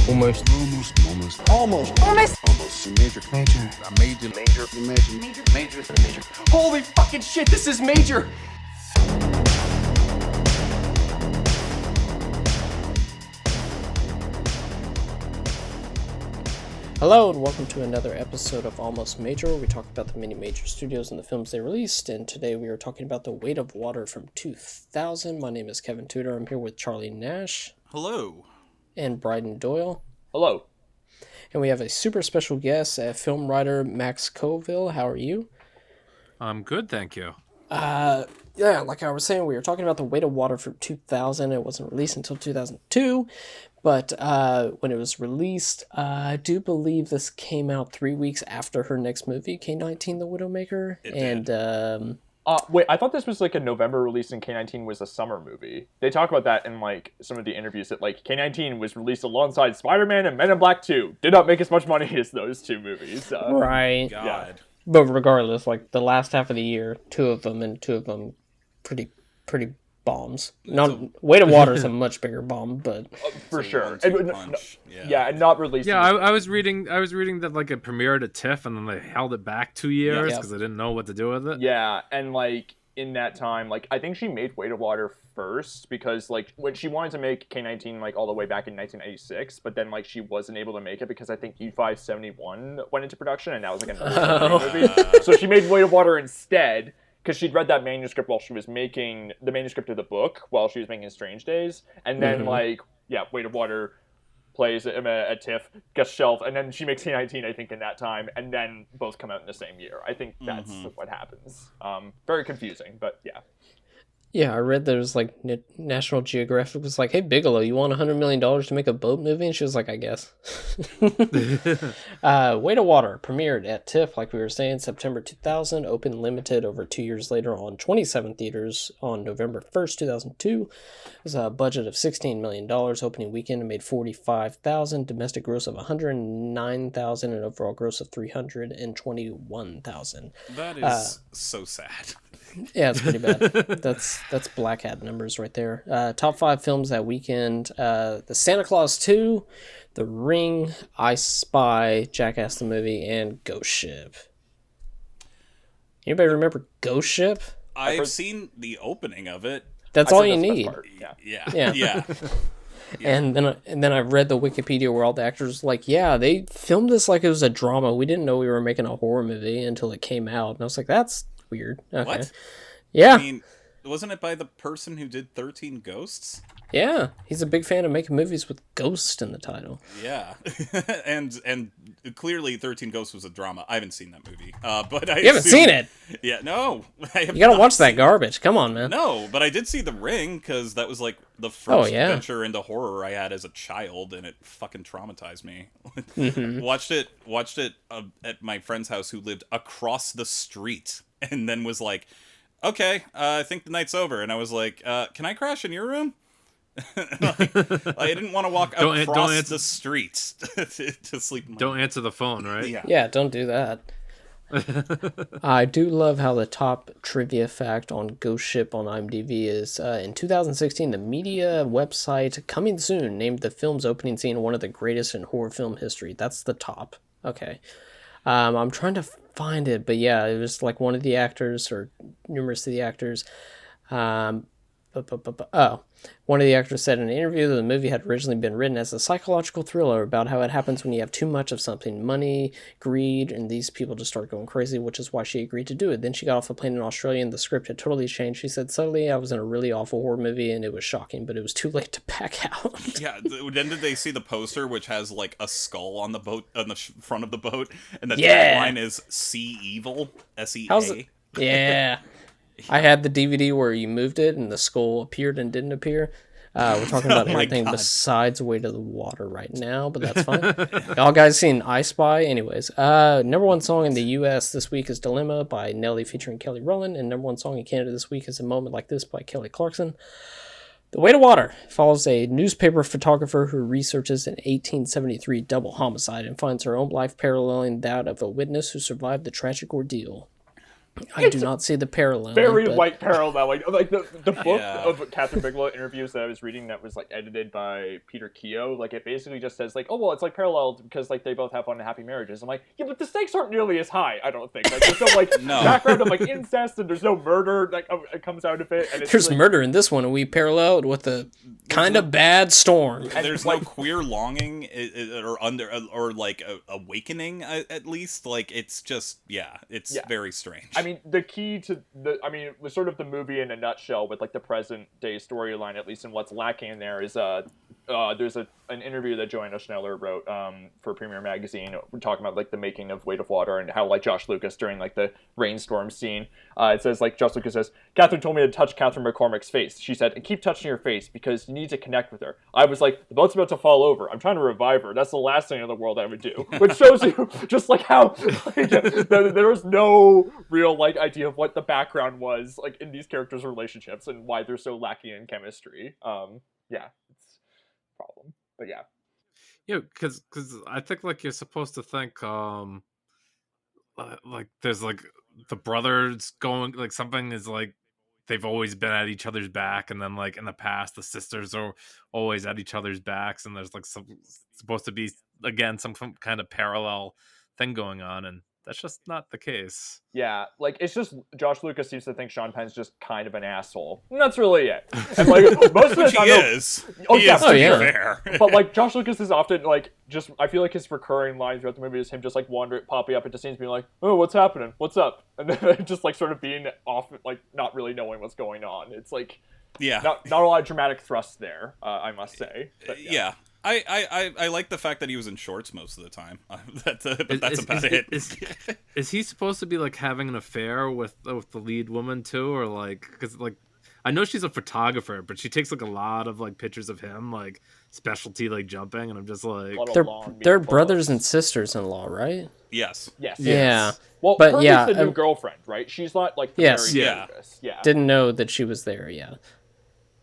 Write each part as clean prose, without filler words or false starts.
Almost. Major. Holy fucking shit, this is major! Hello and welcome to another episode of Almost Major, where we talk about the many major studios and the films they released, and today we are talking about The Weight of Water from 2000. My name is Kevin Tudor. I'm here with Charlie Nash. Hello. And Bryden Doyle. Hello. And we have a super special guest, film writer Max Covill. How are you? I'm good, thank you. Yeah, like I was saying, we were talking about The Weight of Water from 2000. It wasn't released until 2002, but when it was released, I do believe this came out 3 weeks after her next movie, K-19, The Widowmaker. Wait, I thought this was like a November release and K-19 was a summer movie. They talk about that in like some of the interviews that like K-19 was released alongside Spider-Man and Men in Black 2. Did not make as much money as those two movies. Right. God. Yeah. But regardless, like the last half of the year, two of them pretty bombs. Weight of Water is a much bigger bomb, but For sure. 1-2 punch. And not released. Yeah, I was reading that like it premiered at TIFF and then they held it back 2 years because they didn't know what to do with it. Yeah, and like in that time, like I think she made Weight of Water first because like when she wanted to make K-19 like all the way back in 1996, but then like she wasn't able to make it because I think U-571 went into production and that was like another movie. So she made Weight of Water instead because she'd read that manuscript while she was making the manuscript of the book while she was making Strange Days, and then Weight of Water plays at TIFF, gets shelved, and then she makes K-19, I think, in that time, and then both come out in the same year. I think that's what happens. Very confusing, but yeah. yeah, I read there's like National Geographic was like, "Hey Bigelow, you want $100 million to make a boat movie?" And she was like, "I guess." Weight of Water premiered at TIFF, like we were saying, September 2000, opened limited over 2 years later on 27 theaters on November 1st, 2002. It was a budget of $16 million. Opening weekend it made $45,000, domestic gross of $109,000, and overall gross of $321,000. That is so sad. Yeah, it's pretty bad. That's Black Hat numbers right there. Top 5 films that weekend: The Santa Claus 2, The Ring, I Spy, Jackass the Movie, and Ghost Ship. Anybody remember Ghost Ship? I've seen the opening of it. That's all you need. Yeah. And then I read the Wikipedia where all the actors were like, yeah, they filmed this like it was a drama. We didn't know we were making a horror movie until it came out. And I was like, that's weird. Okay. What? Yeah. I mean, wasn't it by the person who did 13 Ghosts? Yeah, he's a big fan of making movies with ghosts in the title. Yeah, and clearly 13 Ghosts was a drama. I haven't seen that movie, but I You haven't seen it? Yeah, no. I have You gotta not watch that seen garbage. Come on, man. No, but I did see The Ring because that was like the first yeah. venture into horror I had as a child, and it fucking traumatized me. Watched it at my friend's house who lived across the street, and then was like, "Okay, I think the night's over." And I was like, "Can I crash in your room?" I didn't want to walk across the street to sleep. Don't answer the phone, right? Yeah, don't do that. I do love how the top trivia fact on Ghost Ship on IMDb is in 2016, the media website Coming Soon named the film's opening scene one of the greatest in horror film history. That's the top. Okay. I'm trying to find it, but yeah, it was like one of the actors or numerous of the actors. One of the actors said in an interview that the movie had originally been written as a psychological thriller about how it happens when you have too much of something, money, greed, and these people just start going crazy, which is why she agreed to do it. Then she got off the plane in Australia and the script had totally changed. She said, suddenly I was in a really awful horror movie and it was shocking, but it was too late to back out. Yeah, then did they see the poster, which has like a skull on the boat, on the front of the boat, and the tagline is "See Evil," S-E-A. Yeah. I had the DVD where you moved it and the skull appeared and didn't appear. We're talking about everything besides Weight of the Water right now, but that's fine. Y'all guys seen I Spy? Anyways, number one song in the U.S. this week is Dilemma by Nelly featuring Kelly Rowland, and number one song in Canada this week is A Moment Like This by Kelly Clarkson. The Weight of Water follows a newspaper photographer who researches an 1873 double homicide and finds her own life paralleling that of a witness who survived the tragic ordeal. I do not see the parallel. Very but... white parallel. Like the book Yeah. of Kathryn Bigelow interviews that I was reading that was like edited by Peter Keogh. Like it basically just says like, oh well, it's like parallel because like they both have unhappy marriages. I'm like, yeah, but the stakes aren't nearly as high. I don't think. Like there's no like No. background of like incest and there's no murder like it comes out of it. And it's There's like, murder in this one, and we paralleled with a kind of bad storm. There's no queer longing or like awakening at least. Like it's just it's very strange. I mean, the key to it was sort of the movie in a nutshell with like the present day storyline, at least, and what's lacking in there is there's an interview that Joanna Schneller wrote for Premiere Magazine. We're talking about like the making of Weight of Water and how like Josh Lucas during like the rainstorm scene. It says like Josh Lucas says, Kathryn told me to touch Kathryn McCormick's face. She said, keep touching her face because you need to connect with her. I was like, the boat's about to fall over. I'm trying to revive her. That's the last thing in the world I would do. Which shows you just like how like, there was no real like idea of what the background was like in these characters' relationships and why they're so lacking in chemistry. It's a problem. But yeah, because I think like you're supposed to think like there's like the brothers going like something is like they've always been at each other's back, and then like in the past the sisters are always at each other's backs, and there's like supposed to be again some kind of parallel thing going on, and that's just not the case. Yeah, like it's just Josh Lucas seems to think Sean Penn's just kind of an asshole. And that's really it. And like most of the time, he is. Oh, He yeah, is, to be yeah. fair. but like Josh Lucas is often like just I feel like his recurring line throughout the movie is him just like popping up into scenes being like, oh, what's happening? What's up? And then just like sort of being off, like not really knowing what's going on. It's like not a lot of dramatic thrust there, I must say. But, yeah. I like the fact that he was in shorts most of the time. But that's about it. Is he supposed to be like having an affair with the lead woman too, or like because like I know she's a photographer, but she takes like a lot of like pictures of him, like specialty like jumping, and I'm just like they're brothers and sisters-in-law, right? Yes. Yeah. Well, but Kirby's the new girlfriend, right? She's not like Yes. very Yeah. Lucas. Yeah. Didn't know that she was there,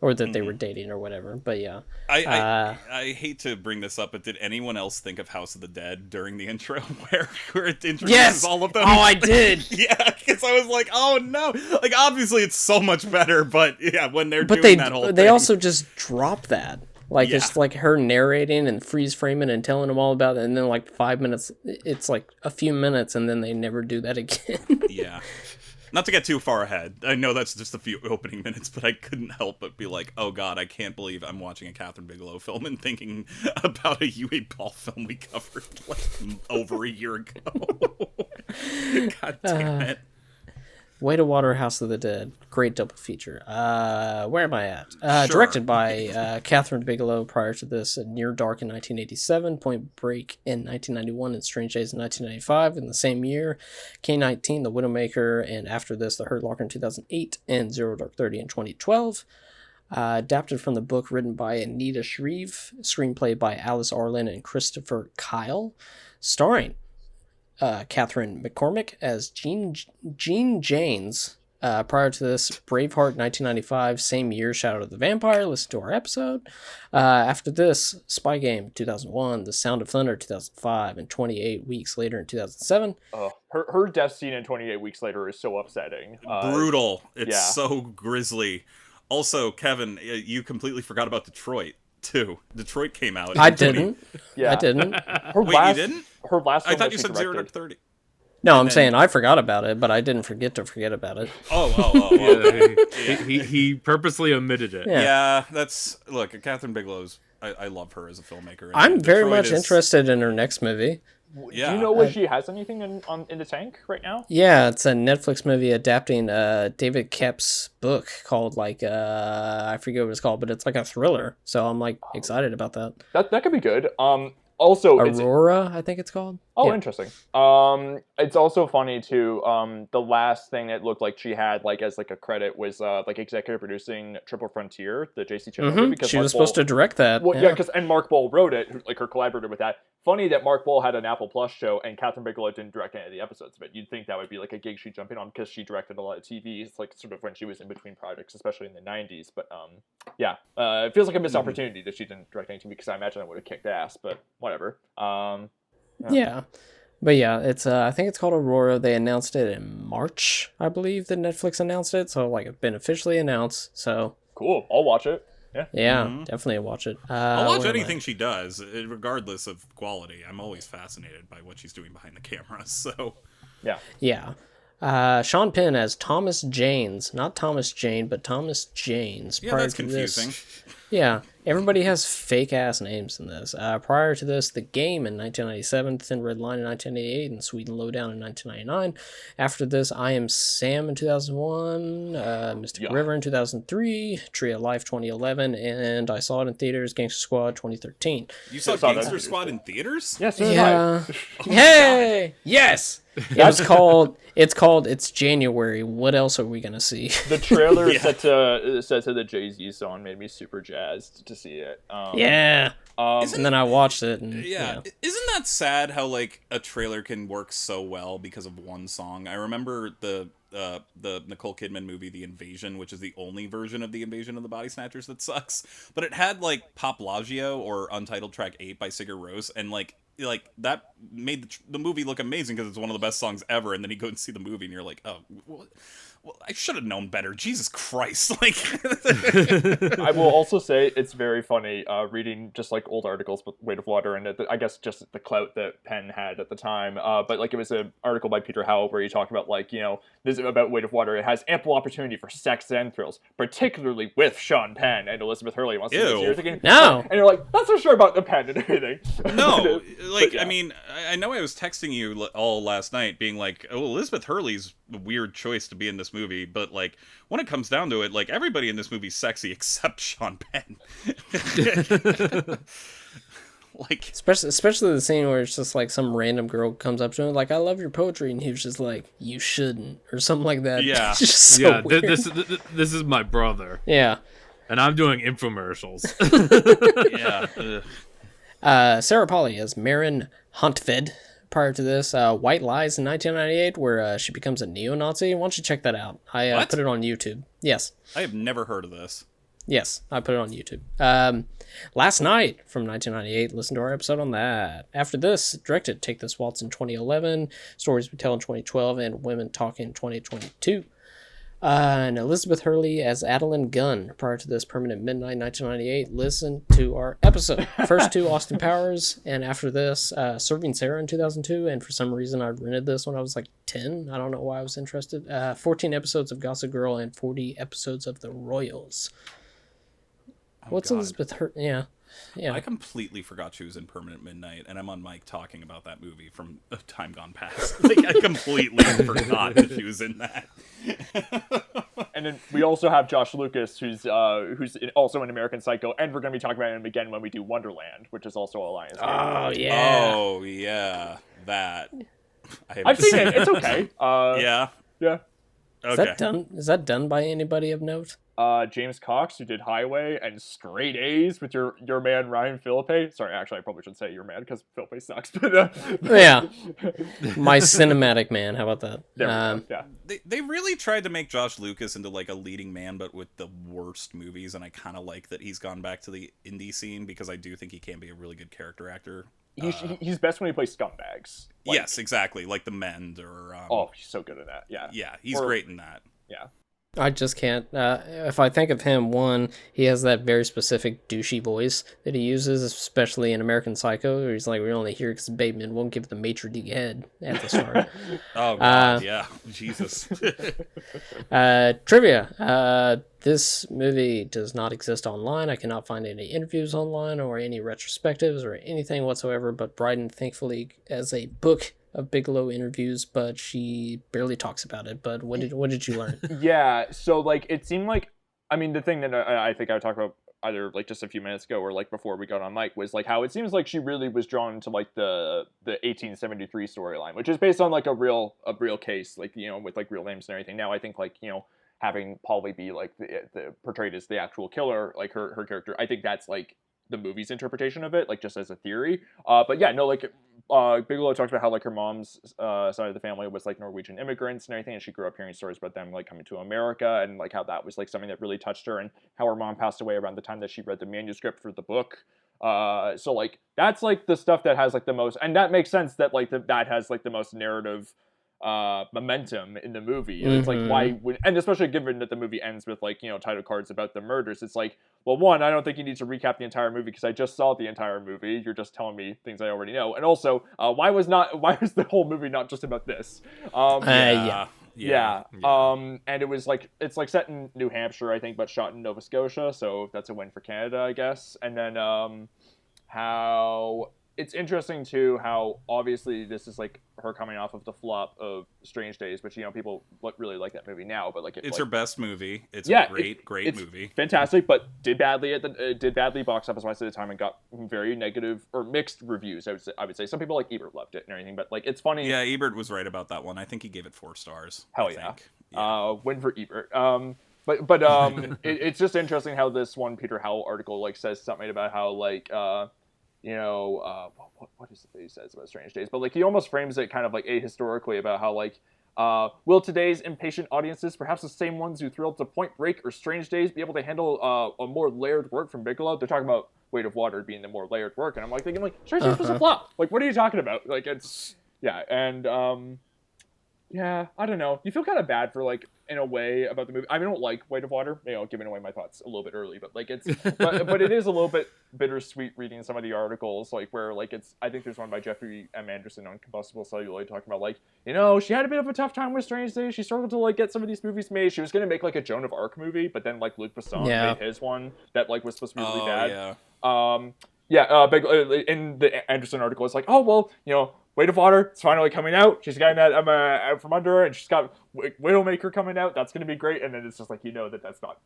or that they were dating or whatever. But yeah, I hate to bring this up, but did anyone else think of House of the Dead during the intro where it introduces all of them? Oh, I did. Yeah, because I was like, oh no, like obviously it's so much better, but yeah, when they're doing they that whole they thing. also just drop that. Like Yeah. it's like her narrating and freeze framing and telling them all about it, and then like 5 minutes, it's like a few minutes, and then they never do that again. Yeah. Not to get too far ahead. I know that's just a few opening minutes, but I couldn't help but be like, oh god, I can't believe I'm watching a Kathryn Bigelow film and thinking about a Uwe Ball film we covered like over a year ago. God damn it. Weight of Water, House of the Dead. Great double feature. Where am I at? Directed by Kathryn Bigelow prior to this. Near Dark in 1987. Point Break in 1991. And Strange Days in 1995. In the same year, K-19, The Widowmaker. And after this, The Hurt Locker in 2008. And Zero Dark 30 in 2012. Adapted from the book written by Anita Shreve. Screenplay by Alice Arlen and Christopher Kyle. Starring Kathryn McCormick as Jean Janes. Prior to this, Braveheart 1995, same year, Shadow of the Vampire, listen to our episode. After this, Spy Game 2001, The Sound of Thunder 2005, and 28 Weeks Later in 2007. Her death scene in 28 Weeks Later is so upsetting. Brutal. It's so grisly. Also, Kevin, you completely forgot about Detroit, too. Detroit came out. I didn't. Yeah. I didn't. Wait, you didn't? Her last I film thought that you she said Zero directed- Dark 30. No, I'm saying I forgot about it, but I didn't forget to forget about it. He purposely omitted it. Yeah, that's look. Kathryn Bigelow's. I love her as a filmmaker. And I'm very Detroit much is- interested in her next movie. Yeah. Do you know if she has anything in the tank right now? Yeah, it's a Netflix movie adapting David Koepp's book called I forget what it's called, but it's like a thriller. So I'm like excited about that. That could be good. Also, Aurora, I think it's called. Oh, Yeah. interesting. It's also funny too. The last thing that looked like she had like as like a credit was like executive producing Triple Frontier, the J.C. Chibnall movie. Because She was supposed to direct that. Well, yeah, and Mark Bowl wrote it, like her collaborator with that. Funny that Mark Bowl had an Apple Plus show and Kathryn Bigelow didn't direct any of the episodes of it. You'd think that would be like a gig she'd jump in on because she directed a lot of TV. It's like sort of when she was in between projects, especially in the 90s. But yeah, it feels like a missed opportunity that she didn't direct any TV because I imagine that would have kicked ass. But whatever. Yeah. But yeah, it's I think it's called Aurora. They announced it in March, I believe that Netflix announced it. So like it's been officially announced. So Cool. I'll watch it. Yeah. yeah, definitely watch it. I'll watch where am I? anything she does, regardless of quality. I'm always fascinated by what she's doing behind the camera. So Yeah. Yeah. Sean Penn as Thomas Janes, not Thomas Jane, but Thomas Janes. yeah, Prior that's to this- confusing. Yeah, everybody has fake ass names in this. Prior to this, The Game in 1997, Thin Red Line in 1988, and Sweden Lowdown in 1999. After this, I Am Sam in 2001, Mystic Yeah. River in 2003, Tree of Life 2011, and I saw it in theaters, Gangster Squad 2013. You saw saw that Gangster in Squad in theaters? Yeah. So did Yeah. Oh Hey! Yes! It was called. It's called. It's January. What else are we gonna see? The trailer Yeah. set to the Jay-Z song made me super jazzed to see it. Yeah. And then I watched it. And, Yeah. Isn't that sad how like a trailer can work so well because of one song? I remember the Nicole Kidman movie The Invasion, which is the only version of The Invasion of the Body Snatchers that sucks, but it had like Poplagio or Untitled Track 8 by Sigur Rós, and like that made the movie look amazing because it's one of the best songs ever, and then you go and see the movie and you're like, oh, well, I should have known better. Jesus Christ. Like I will also say it's very funny reading just like old articles with Weight of Water and I guess just the clout that Penn had at the time. But like it was an article by Peter Howell where he talked about like, this is about Weight of Water. It has ample opportunity for sex and thrills, particularly with Sean Penn and Elizabeth Hurley. Once you're thinking, No. And you're like, not so sure about the Penn and everything. No, like, But, yeah. I mean, I know I was texting you all last night being like, oh, Elizabeth Hurley's a weird choice to be in this movie, but like, when it comes down to it, like, everybody in this movie's sexy except Sean Penn. Like, especially the scene where it's just like some random girl comes up to him like, I love your poetry, and he was just like, you shouldn't, or something like that. Yeah. It's just so Yeah, weird. this is my brother, Yeah. and I'm doing infomercials. yeah. Sarah Polley as Marin Huntved. Prior to this, White Lies in 1998, where she becomes a neo-Nazi. Why don't you check that out? I What? put it on YouTube. Yes. I have never heard of this. Yes, I put it on YouTube. Last Night from 1998. Listen to our episode on that. After this, directed Take This Waltz in 2011, Stories We Tell in 2012, and Women Talk in 2022. And Elizabeth Hurley as Adeline Gunn. Prior to this, Permanent Midnight 1998. Listen to our episode. First two, Austin Powers, and after this, Serving Sarah in 2002. And for some reason, I rented this when I was like 10. I don't know why I was interested. 14 episodes of Gossip Girl and 40 episodes of The Royals. What's God. Elizabeth Hurley? Yeah. I completely forgot she was in Permanent Midnight, and I'm on mic talking about that movie from a time gone past. Like, I completely forgot that she was in that. And then we also have Josh Lucas, who's also in American Psycho, and we're going to be talking about him again when we do Wonderland, which is also a Lionsgate. Oh, yeah. Oh, yeah. That. I've seen it. It's okay. Yeah. Yeah. Okay. Is that done by anybody of note? James Cox, who did Highway and Straight A's with your man Ryan Philippe. Sorry, actually, I probably shouldn't say your man because Philippe sucks. But Yeah. My cinematic man. How about that? there we go. Yeah. They really tried to make Josh Lucas into like a leading man, but with the worst movies, and I kind of like that he's gone back to the indie scene because I do think he can be a really good character actor. He's best when he plays scumbags. Like, Yes, exactly, like The Mend or. Oh, he's so good at that. Yeah. Yeah, he's great in that. Yeah. I just can't. If I think of him, one, he has that very specific douchey voice that he uses, especially in American Psycho, where he's like, we're only here because Bateman won't give the maitre d' head at the start. Oh, God, yeah. Jesus. Trivia. This movie does not exist online. I cannot find any interviews online or any retrospectives or anything whatsoever, but Bryden thankfully has a book of Bigelow interviews, but she barely talks about it. But what did you learn? Yeah. So like, it seemed like, I mean, the thing that I think I talked about either like just a few minutes ago or like before we got on mic was like how it seems like she really was drawn to like the 1873 storyline, which is based on like a real case, like, with like real names and everything. Now I think like, having Polly be like the portrayed as the actual killer, like her character, I think that's like the movie's interpretation of it, like just as a theory. But yeah, no, like Bigelow talked about how like her mom's side of the family was like Norwegian immigrants and everything, and she grew up hearing stories about them like coming to America, and like how that was like something that really touched her, and how her mom passed away around the time that she read the manuscript for the book. So like that's like the stuff that has like the most, and that makes sense that like that has like the most narrative momentum in the movie. And it's like, why would, and especially given that the movie ends with like, you know, title cards about the murders, it's like, well, one, I don't think you need to recap the entire movie because I just saw the entire movie. You're just telling me things I already know. And also, why was the whole movie not just about this? Yeah. And it was like, it's like set in New Hampshire, I think, but shot in Nova Scotia, so that's a win for Canada, I guess. And then how it's interesting too how obviously this is like her coming off of the flop of Strange Days, which, you know, people really like that movie now, but like it's like, her best movie. It's a great movie, fantastic, but did badly box office wise at the time and got very negative or mixed reviews. I would say some people like Ebert loved it and everything, but like it's funny. Yeah, Ebert was right about that one. I think he gave it 4 stars. Hell yeah. Win for Ebert. But it's just interesting how this one Peter Howell article like says something about how like you know, what is it that he says about Strange Days? But like he almost frames it kind of like ahistorically about how like, will today's impatient audiences, perhaps the same ones who thrilled to Point Break or Strange Days, be able to handle a more layered work from Bigelow? They're talking about Weight of Water being the more layered work, and I'm like thinking like Strange Days was a flop. Like, what are you talking about? Like it's and yeah, I don't know. You feel kind of bad for like in a way about the movie. I mean, I don't like Weight of Water. You know, giving away my thoughts a little bit early, but like it's but it is a little bit bittersweet reading some of the articles like where like it's, I think there's one by Jeffrey M. Anderson on Combustible Celluloid talking about like, you know, she had a bit of a tough time with Strange Days. She struggled to like get some of these movies made. She was gonna make like a Joan of Arc movie, but then like Luc Besson made his one that like was supposed to be really bad. In the Anderson article, it's like, oh well, you know, Weight of Water, it's finally coming out. She's getting that out from under her, and she's got Widowmaker coming out. That's gonna be great. And then it's just like, you know, that's not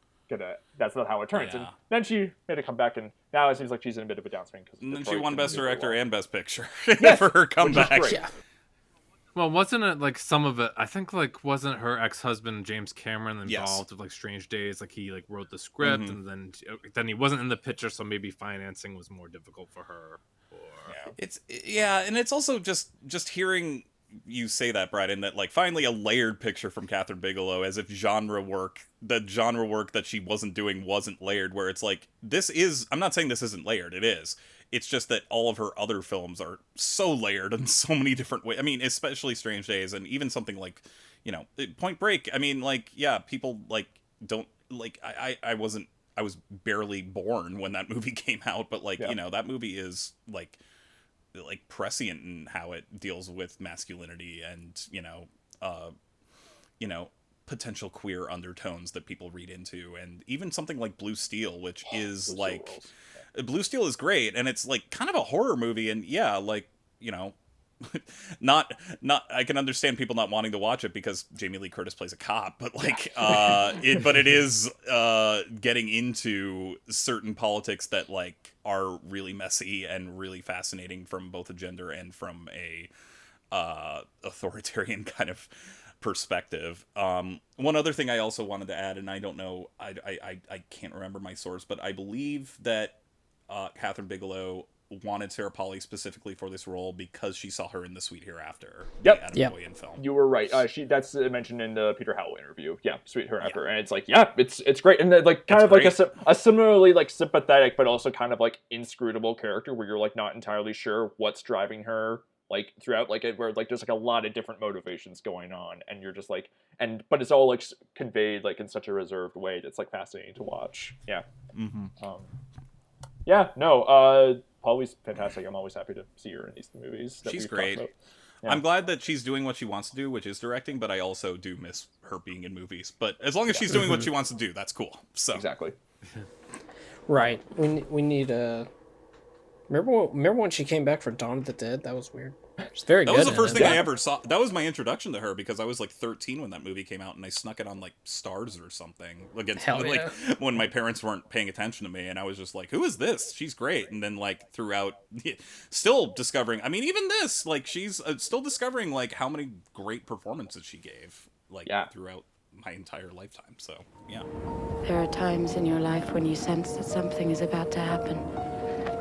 how it turns. Yeah. And then she made a comeback, and now it seems like she's in a bit of a downswing. And then she won Best Director and Best Picture yes, for her comeback. Yeah. Well, wasn't it like some of it? I think like wasn't her ex-husband James Cameron involved with like Strange Days? Like he like wrote the script, and then he wasn't in the picture, so maybe financing was more difficult for her. And it's also just hearing you say that, Bryden, that like finally a layered picture from Kathryn Bigelow, as if the genre work that she wasn't doing wasn't layered, where it's like, this is, I'm not saying this isn't layered, it is. It's just that all of her other films are so layered in so many different ways. I mean, especially Strange Days, and even something like, you know, Point Break. I mean, like, yeah, people like don't like, I was barely born when that movie came out, but like, you know, that movie is like prescient in how it deals with masculinity and, you know, potential queer undertones that people read into. And even something like Blue Steel, which is like, Blue Steel is great, and it's like kind of a horror movie, and yeah, like, you know, not I can understand people not wanting to watch it because Jamie Lee Curtis plays a cop, but like it is getting into certain politics that like are really messy and really fascinating from both a gender and from a authoritarian kind of perspective. One other thing I also wanted to add, and I don't know, I can't remember my source, but I believe that Kathryn Bigelow wanted Sarah Polley specifically for this role because she saw her in The Sweet Hereafter, the Adam Boyan film. You were right. That's mentioned in the Peter Howell interview. Yeah, Sweet Hereafter, and it's like, yeah, it's great, and like kind of like a similarly like sympathetic but also kind of like inscrutable character where you're like not entirely sure what's driving her like throughout, like where like there's like a lot of different motivations going on, and you're just like, but it's all like conveyed like in such a reserved way that's like fascinating to watch. Yeah. Polly's fantastic. I'm always happy to see her in these movies. She's great. Yeah. I'm glad that she's doing what she wants to do, which is directing, but I also do miss her being in movies. But as long as she's doing what she wants to do, that's cool. So exactly. Right. We need a. Remember when she came back for Dawn of the Dead? That was weird. It's very good. That was the first thing I ever saw. That was my introduction to her because I was like 13 when that movie came out, and I snuck it on like Stars or something. Like when my parents weren't paying attention to me, and I was just like, "Who is this? She's great." And then like throughout, still discovering. I mean, even this, like, she's still discovering like how many great performances she gave, like throughout my entire lifetime. So yeah. There are times in your life when you sense that something is about to happen.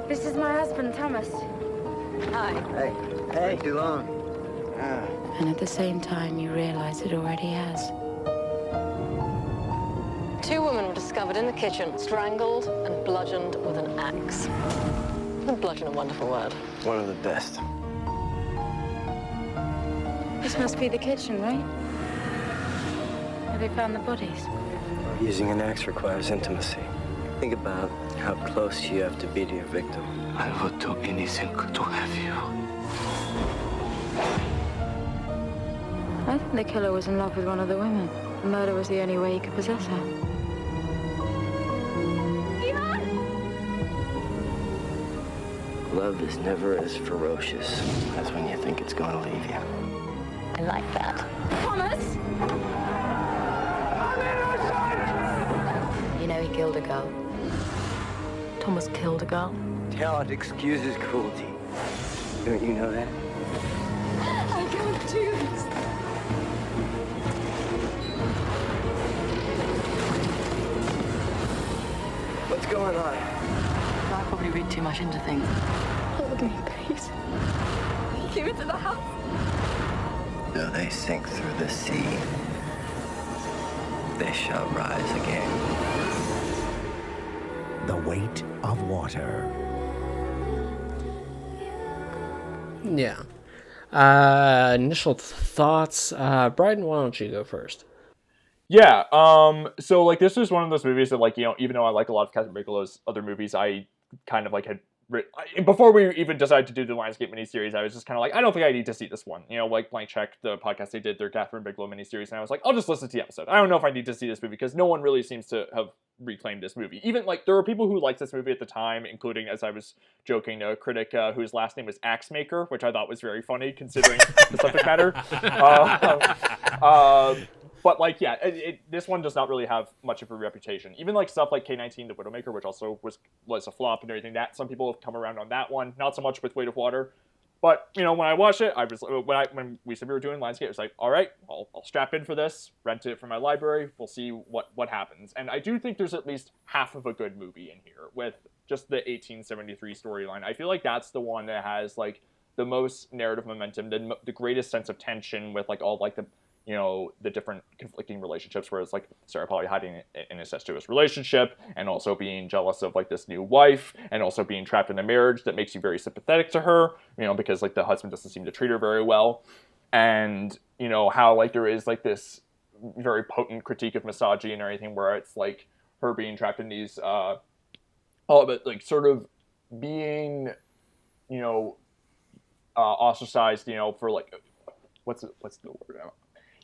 This is my husband, Thomas. Hi. Hey, too long. And at the same time, you realize it already has. 2 women were discovered in the kitchen, strangled and bludgeoned with an axe. Bludgeon, a wonderful word. One of the best. This must be the kitchen, right? Have they found the bodies? Using an axe requires intimacy. Think about how close you have to be to your victim. I would do anything to have you. I think the killer was in love with one of the women. The murder was the only way he could possess her. Love is never as ferocious as when you think it's going to leave you. I like that. Thomas! You know he killed a girl. Thomas killed a girl. Talent excuses cruelty. Don't you know that? I can't do this. What's going on? I probably read too much into things. Hold me, please. Give it to the house. Though they sink through the sea, they shall rise again. The Weight of Water. Yeah. Initial thoughts. Bryden, why don't you go first? Yeah, so, like, this is one of those movies that, like, you know, even though I like a lot of Kathryn Bigelow's other movies, I kind of, like, had before we even decided to do the Lionsgate miniseries, I was just kind of like, I don't think I need to see this one. You know, like, Blank Check, the podcast they did, their Kathryn Bigelow miniseries, and I was like, I'll just listen to the episode. I don't know if I need to see this movie, because no one really seems to have reclaimed this movie. Even, like, there were people who liked this movie at the time, including, as I was joking, a critic whose last name was Axemaker, which I thought was very funny, considering the subject matter. But, like, yeah, this one does not really have much of a reputation. Even, like, stuff like K-19, The Widowmaker, which also was a flop and everything, that some people have come around on that one. Not so much with Weight of Water. But, you know, when I watched it, I was when we said we were doing Lionsgate, I was like, all right, I'll strap in for this, rent it from my library, we'll see what happens. And I do think there's at least half of a good movie in here with just the 1873 storyline. I feel like that's the one that has, like, the most narrative momentum, the greatest sense of tension with, like, all, like, the, you know, the different conflicting relationships, where it's like Sarah Polly hiding an incestuous relationship and also being jealous of, like, this new wife, and also being trapped in a marriage that makes you very sympathetic to her, you know, because, like, the husband doesn't seem to treat her very well. And, you know, how, like, there is, like, this very potent critique of misogyny and everything, where it's like her being trapped in these but, like, sort of being, you know, ostracized, you know, for, like, what's the word now?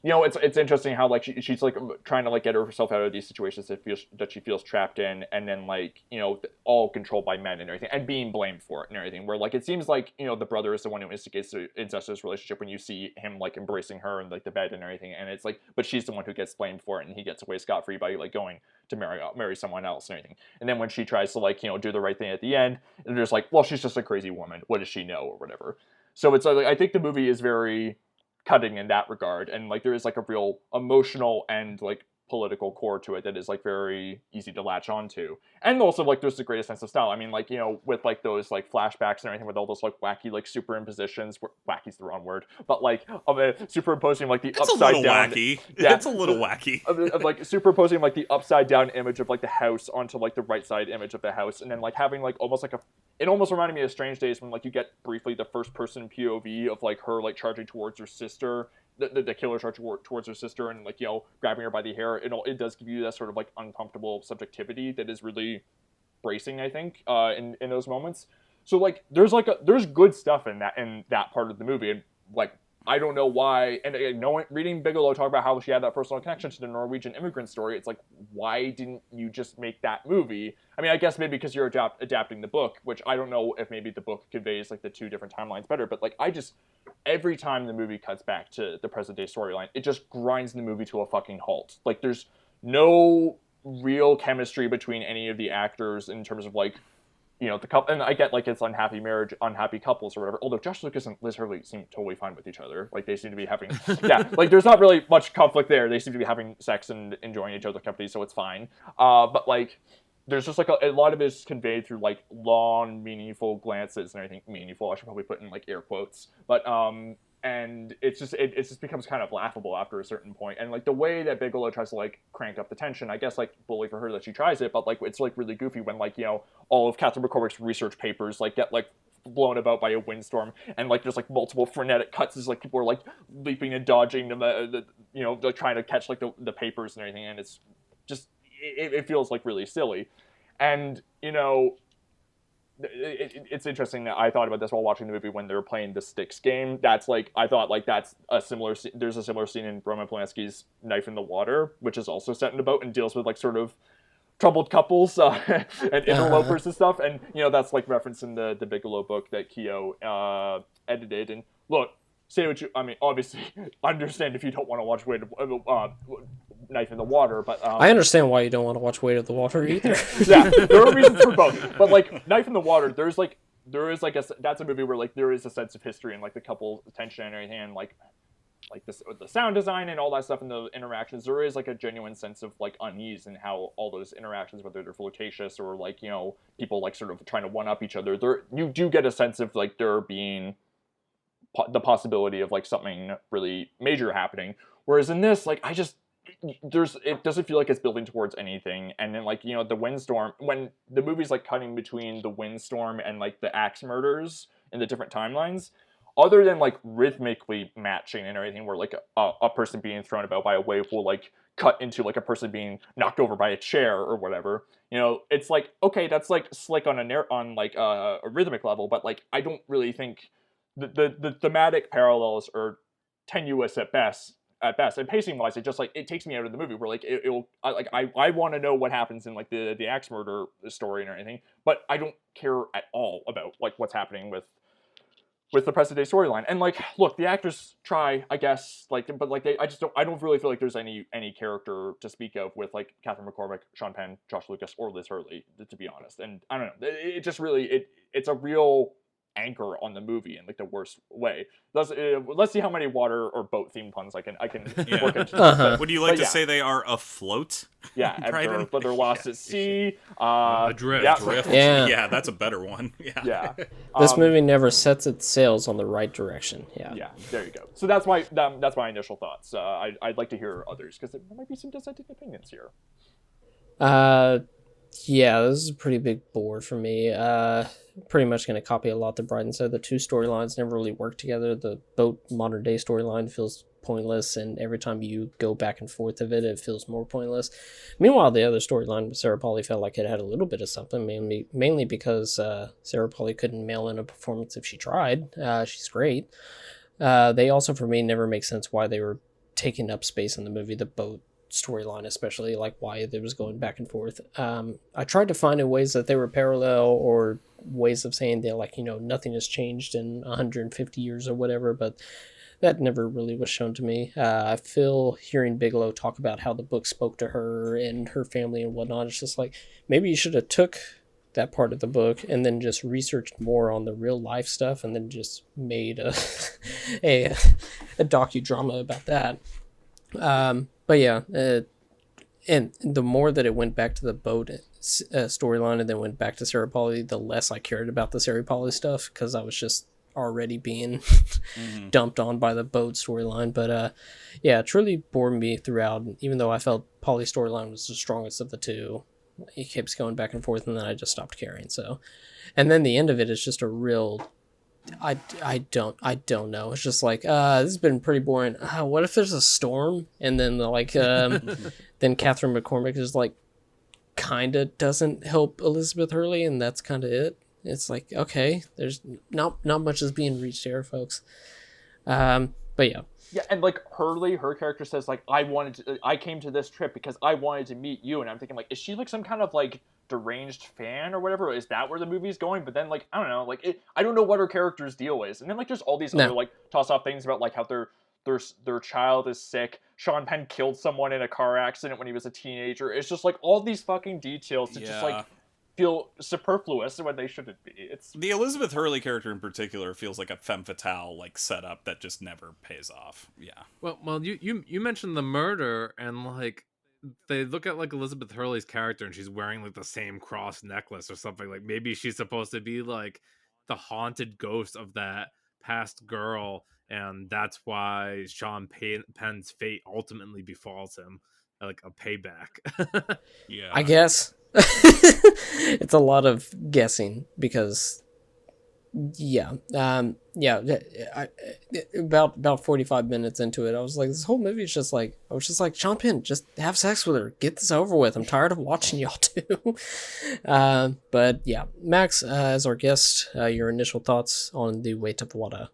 You know, it's interesting how, like, she's like trying to, like, get herself out of these situations that she feels trapped in, and then, like, you know, all controlled by men and everything, and being blamed for it and everything. Where, like, it seems like, you know, the brother is the one who instigates the incestuous relationship when you see him, like, embracing her in, like, the bed and everything, and it's like, but she's the one who gets blamed for it, and he gets away scot-free by, like, going to marry someone else and everything. And then when she tries to, like, you know, do the right thing at the end, and they're just like, well, she's just a crazy woman. What does she know, or whatever? So it's like, I think the movie is very cutting in that regard, and, like, there is, like, a real emotional and, like, political core to it that is, like, very easy to latch onto. And also, like, there's the greatest sense of style. I mean, like, you know, with, like, those, like, flashbacks and everything, with all those, like, wacky, like, superimpositions. Wacky's the wrong word, but, like, superimposing, like, the upside down. Wacky. Yeah, it's a little wacky. Of, like, superimposing, like, the upside down image of, like, the house onto, like, the right side image of the house, and then, like, having, like, almost like it almost reminded me of Strange Days, when, like, you get briefly the first person POV of, like, her, like, charging towards her sister, the killer charging towards her sister, and, like, you know, grabbing her by the hair. It does give you that sort of, like, uncomfortable subjectivity that is really bracing, I think, in those moments. So, like, there's good stuff in that part of the movie, and, like, I don't know why, and reading Bigelow talk about how she had that personal connection to the Norwegian immigrant story, it's like, why didn't you just make that movie? I mean, I guess maybe because you're adapting the book, which I don't know if maybe the book conveys, like, the two different timelines better, but, like, every time the movie cuts back to the present day storyline, it just grinds the movie to a fucking halt. Like, there's no real chemistry between any of the actors in terms of, like, you know, the couple, and I get, like, it's unhappy marriage, unhappy couples or whatever, although Josh Lucas and Liz Hurley seem totally fine with each other. Like, they seem to be having, yeah, like, there's not really much conflict there. They seem to be having sex and enjoying each other's company, so it's fine. But, like, there's just, like, a lot of it is conveyed through, like, long, meaningful glances and everything. Meaningful, I should probably put in, like, air quotes. But, and it just becomes kind of laughable after a certain point. And like the way that Bigelow tries to like crank up the tension, I guess like bully for her that she tries it, but like it's like really goofy when like, you know, all of Kathryn McCormick's research papers like get like blown about by a windstorm, and like there's like multiple frenetic cuts as like people are like leaping and dodging the you know, like trying to catch like the papers and everything, and it's just it feels like really silly. And you know, it's interesting that I thought about this while watching the movie when they were playing the sticks game. That's like, I thought like that's a similar there's a similar scene in Roman Polanski's Knife in the Water, which is also set in a boat and deals with like sort of troubled couples and interlopers and stuff. And you know, that's like referenced in the Bigelow book that Keogh edited. And look, say what you, I mean, obviously understand if you don't want to watch Knife in the Water, but I understand why you don't want to watch Weight of the Water either. Yeah, there are reasons for both. But like Knife in the Water, there is like that's a movie where like there is a sense of history and like the couple tension and everything, and like this, the sound design and all that stuff and the interactions. There is like a genuine sense of like unease in how all those interactions, whether they're flirtatious or like, you know, people like sort of trying to one up each other. There, you do get a sense of like there being the possibility of like something really major happening. Whereas in this, like it doesn't feel like it's building towards anything. And then like, you know, the windstorm, when the movie's like cutting between the windstorm and like the axe murders in the different timelines, other than like rhythmically matching and everything, where like a person being thrown about by a wave will like cut into like a person being knocked over by a chair or whatever, you know, it's like, okay, that's like slick on a rhythmic level, but like I don't really think the thematic parallels are tenuous at best. And pacing wise, it just like it takes me out of the movie where like I want to know what happens in like the axe murder story and everything, but I don't care at all about like what's happening with the present day storyline. And like, look, the actors try, I guess, like, but like I don't really feel like there's any character to speak of with like Kathryn McCormick, Sean Penn, Josh Lucas, or Liz Hurley, to be honest. And I don't know, it just really it's a real anchor on the movie in like the worst way. Let's see how many water or boat themed puns I can yeah. work into. Would you like to say they are afloat? Yeah, but they're lost at sea. Adrift. Yeah. Drift. Yeah. Yeah, that's a better one. Yeah. This movie never sets its sails on the right direction. Yeah, there you go. So that's my initial thoughts. I'd like to hear others because there might be some dissenting opinions here. Yeah, this is a pretty big bore for me. Pretty much going to copy a lot that Bryden said. The two storylines never really work together. The boat modern day storyline feels pointless, and every time you go back and forth of it, it feels more pointless. Meanwhile, the other storyline with Sarah Polley felt like it had a little bit of something, mainly because Sarah Polley couldn't mail in a performance if she tried. She's great. They also, for me, never make sense why they were taking up space in the movie. The boat storyline, especially, like why it was going back and forth. I tried to find ways that they were parallel or ways of saying that, like, you know, nothing has changed in 150 years or whatever, but that never really was shown to me. I feel hearing Bigelow talk about how the book spoke to her and her family and whatnot, it's just like, maybe you should have took that part of the book and then just researched more on the real life stuff and then just made a docudrama about that. But yeah, and the more that it went back to the boat storyline and then went back to Sarah Polley, the less I cared about the Sarah Polley stuff, because I was just already being dumped on by the boat storyline. But yeah, it truly bored me throughout, even though I felt Polley's storyline was the strongest of the two. It keeps going back and forth, and then I just stopped caring. So, and then the end of it is just a real... I don't know. It's just like, this has been pretty boring. What if there's a storm? And then like, then Kathryn McCormick is like, kind of doesn't help Elizabeth Hurley, and that's kind of it. It's like, okay, there's not much is being reached here, folks. But yeah. Yeah, and like Hurley, her character says like, I came to this trip because I wanted to meet you, and I'm thinking like, is she like some kind of like deranged fan or whatever? Is that where the movie's going? But then like, I don't know, like I don't know what her character's deal is. And then like there's all these other like toss off things about like how their child is sick. Sean Penn killed someone in a car accident when he was a teenager. It's just like all these fucking details that just like feel superfluous when they shouldn't be. It's the Elizabeth Hurley character in particular feels like a femme fatale like setup that just never pays off. Yeah. Well, you mentioned the murder, and like they look at like Elizabeth Hurley's character and she's wearing like the same cross necklace or something. Like maybe she's supposed to be like the haunted ghost of that past girl, and that's why Sean Penn's fate ultimately befalls him, like a payback. Yeah. I guess. It's a lot of guessing because about 45 minutes into it, I was like, this whole movie is just like, I was just like, Sean Penn, just have sex with her, get this over with, I'm tired of watching y'all two. But yeah, Max, as our guest, your initial thoughts on The Weight of Water.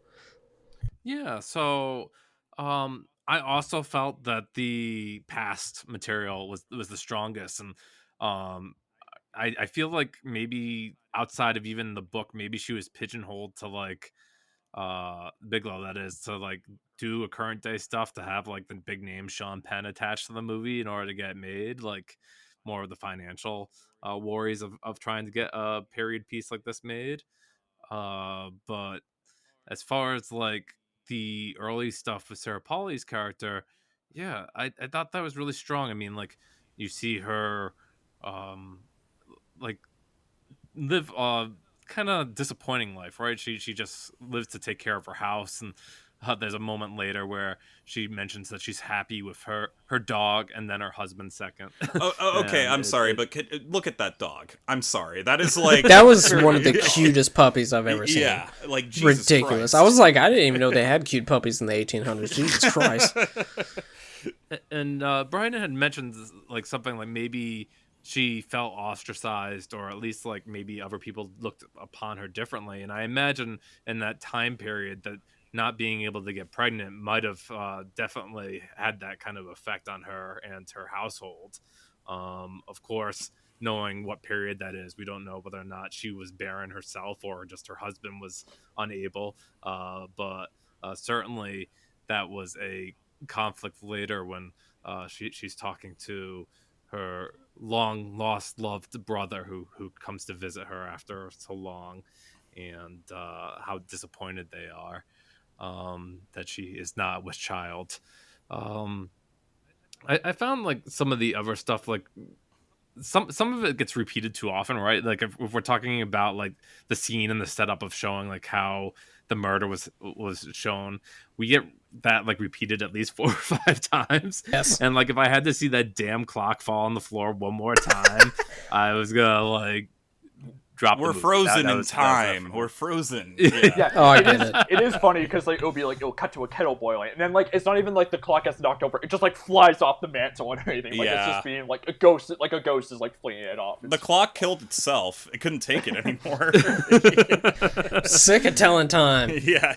Yeah, so I also felt that the past material was the strongest, and um I feel like maybe outside of even the book, maybe she was pigeonholed to like Bigelow, that is, to like do a current day stuff, to have like the big name Sean Penn attached to the movie in order to get made, like more of the financial worries of trying to get a period piece like this made. But as far as like the early stuff with Sarah Pauli's character, yeah, I thought that was really strong. I mean, like you see her like live kind of disappointing life, right? She just lives to take care of her house, and there's a moment later where she mentions that she's happy with her dog and then her husband second. Okay, I'm sorry, but look at that dog. I'm sorry, that is like that was one of the cutest puppies I've ever seen. Yeah, like Jesus ridiculous. Christ. I was like, I didn't even know they had cute puppies in the 1800s. Jesus Christ. And Brian had mentioned like something like maybe she felt ostracized, or at least like maybe other people looked upon her differently. And I imagine in that time period that not being able to get pregnant might have definitely had that kind of effect on her and her household. Of course, knowing what period that is, we don't know whether or not she was barren herself or just her husband was unable. But certainly that was a conflict later when she's talking to her long lost loved brother who comes to visit her after so long, and how disappointed they are that she is not with child. I found like some of the other stuff, like some of it gets repeated too often, right? Like if we're talking about like the scene and the setup of showing like how the murder was shown, we get that like repeated at least 4 or 5 times. Yes. And like if I had to see that damn clock fall on the floor one more time, I was gonna like drop. We're frozen in time. We're frozen. Yeah. Oh, I get it. It is funny because like it'll cut to a kettle boiling, and then like it's not even like the clock gets knocked over; it just like flies off the mantle or anything. Like it's just being like a ghost is like flinging it off. The clock killed itself. It couldn't take it anymore. Sick of telling time. Yeah.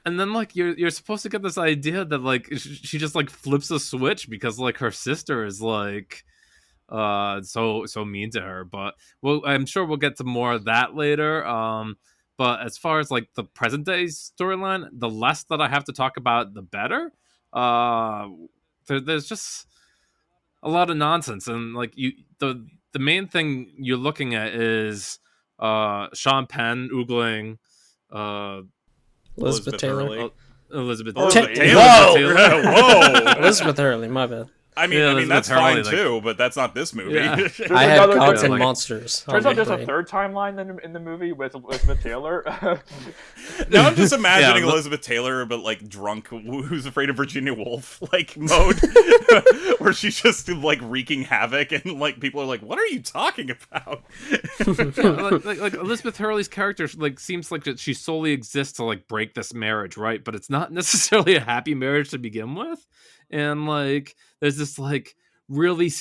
And then like you're supposed to get this idea that like she just like flips a switch because like her sister is like so mean to her. But I'm sure we'll get to more of that later. But as far as like the present day storyline, the less that I have to talk about, the better. There's just a lot of nonsense, and like the main thing you're looking at is Sean Penn oogling Elizabeth Taylor. Elizabeth Taylor. Whoa! Elizabeth Hurley, my bad. I mean that's fine too, but that's not this movie. Yeah. I had Gods and Monsters. Turns out there's a third timeline in the movie with Elizabeth Taylor. Now I'm just imagining Elizabeth Taylor, but like drunk, who's afraid of Virginia Woolf, like mode, where she's just like wreaking havoc, and like people are like, "What are you talking about?" like Elizabeth Hurley's character like seems like she solely exists to like break this marriage, right? But it's not necessarily a happy marriage to begin with, and like there's this like really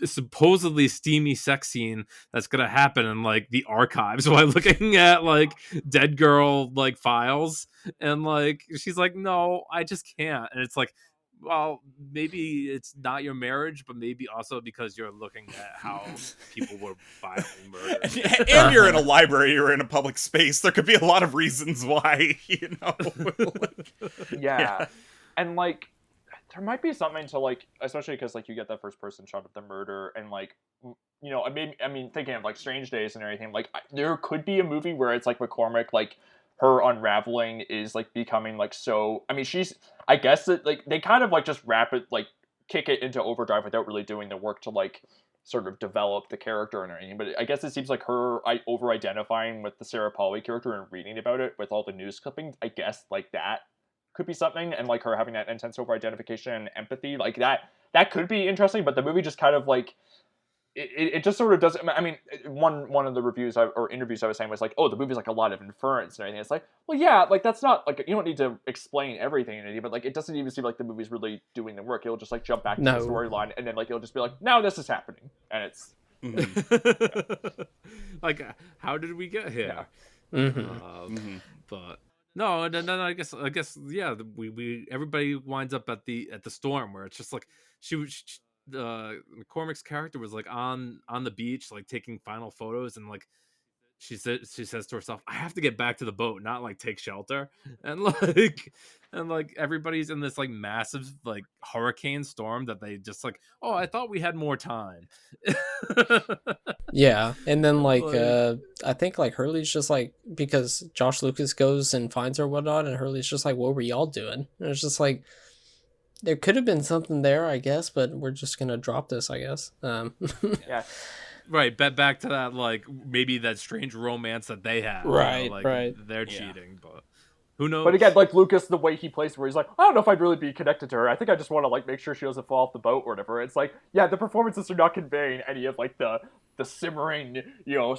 supposedly steamy sex scene that's gonna happen in like the archives while looking at like dead girl like files, and like she's like, no, I just can't. And it's like, well, maybe it's not your marriage, but maybe also because you're looking at how people were violently murdered. And you're in a library, you're in a public space. There could be a lot of reasons why, you know. Yeah. And like there might be something to like, especially because like you get that first person shot of the murder, and like, you know, I mean thinking of like Strange Days and everything, like there could be a movie where it's like McCormick, like her unraveling is like becoming like so. I mean, I guess that like they kind of like just kick it into overdrive without really doing the work to like sort of develop the character and anything. But I guess it seems like her over-identifying with the Sarah Polley character and reading about it with all the news clippings, I guess, like, that could be something, and like her having that intense over-identification and empathy, like that could be interesting. But the movie just kind of like it just sort of doesn't. I mean, one of the reviews or interviews I was saying was like, oh, the movie's like a lot of inference and everything. It's like, well, yeah, like that's not like, you don't need to explain everything in it, but like it doesn't even seem like the movie's really doing the work. It'll just like jump back to the storyline, and then like it'll just be like, now this is happening, and it's like, how did we get here? But no, and then I guess yeah, we everybody winds up at the storm, where it's just like McCormick's character was like on the beach, like taking final photos, and like she says to herself, I have to get back to the boat, not like take shelter. And like everybody's in this like massive like hurricane storm that they just like, oh, I thought we had more time. Yeah, and then like I think like Hurley's just like, because Josh Lucas goes and finds her whatnot, and Hurley's just like, what were y'all doing? And it's just like, there could have been something there, I guess, but we're just gonna drop this, I guess. Yeah. Right, back to that, like, maybe that strange romance that they have. Right, you know, like, right. They're cheating, but who knows? But again, like Lucas, the way he plays, where he's like, I don't know if I'd really be connected to her. I think I just want to like make sure she doesn't fall off the boat or whatever. It's like, yeah, the performances are not conveying any of like the simmering, you know,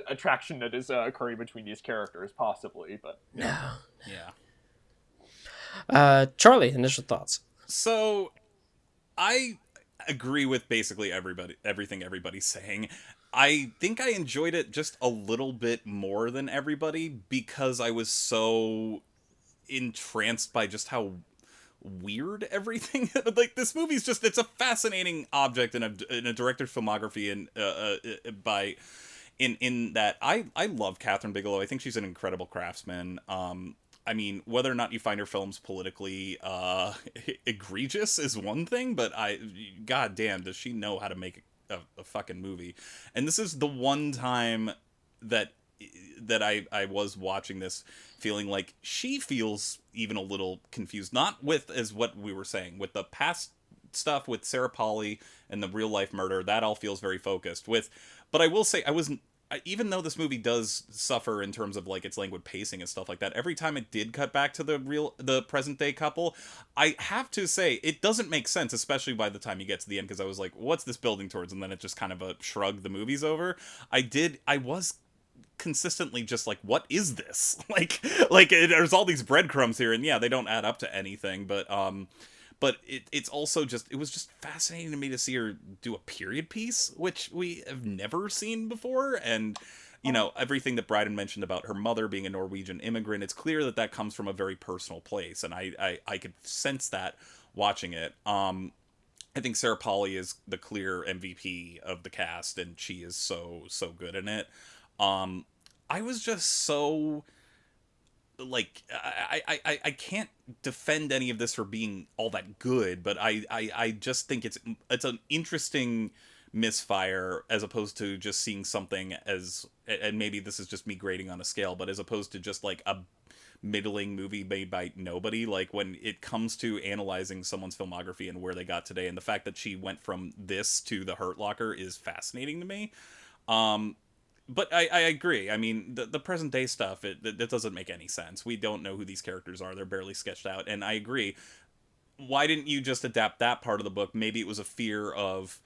attraction that is occurring between these characters, possibly. But yeah. Yeah. Charlie, initial thoughts. So, I agree with basically everything everybody's saying. I think I enjoyed it just a little bit more than everybody because I was so entranced by just how weird everything like this movie's just, it's a fascinating object in a director's filmography, and in that I love Kathryn Bigelow. I think she's an incredible craftsman. I mean, whether or not you find her films politically egregious is one thing, but god damn, does she know how to make a fucking movie. And this is the one time that I was watching this feeling like she feels even a little confused, not with, as what we were saying, with the past stuff with Sarah Polley and the real life murder, that all feels very focused with. But I will say, even though this movie does suffer in terms of like its languid pacing and stuff like that, every time it did cut back to the present day couple, I have to say it doesn't make sense, especially by the time you get to the end, because I was like, what's this building towards? And then it just kind of a shrug, the movie's over. I was consistently just like, what is this? There's all these breadcrumbs here, and yeah, they don't add up to anything, but it's also just, it was just fascinating to me to see her do a period piece, which we have never seen before. And, you know, everything that Bryden mentioned about her mother being a Norwegian immigrant, it's clear that comes from a very personal place. And I could sense that watching it. I think Sarah Polley is the clear MVP of the cast, and she is so good in it. I was just so... like, I can't defend any of this for being all that good, but I just think it's an interesting misfire, as opposed to just seeing something as, and maybe this is just me grading on a scale, but as opposed to just like a middling movie made by nobody. Like, when it comes to analyzing someone's filmography and where they got today, and the fact that she went from this to The Hurt Locker is fascinating to me. But I agree. I mean, the present day stuff, it doesn't make any sense. We don't know who these characters are. They're barely sketched out. And I agree. Why didn't you just adapt that part of the book? Maybe it was a fear of,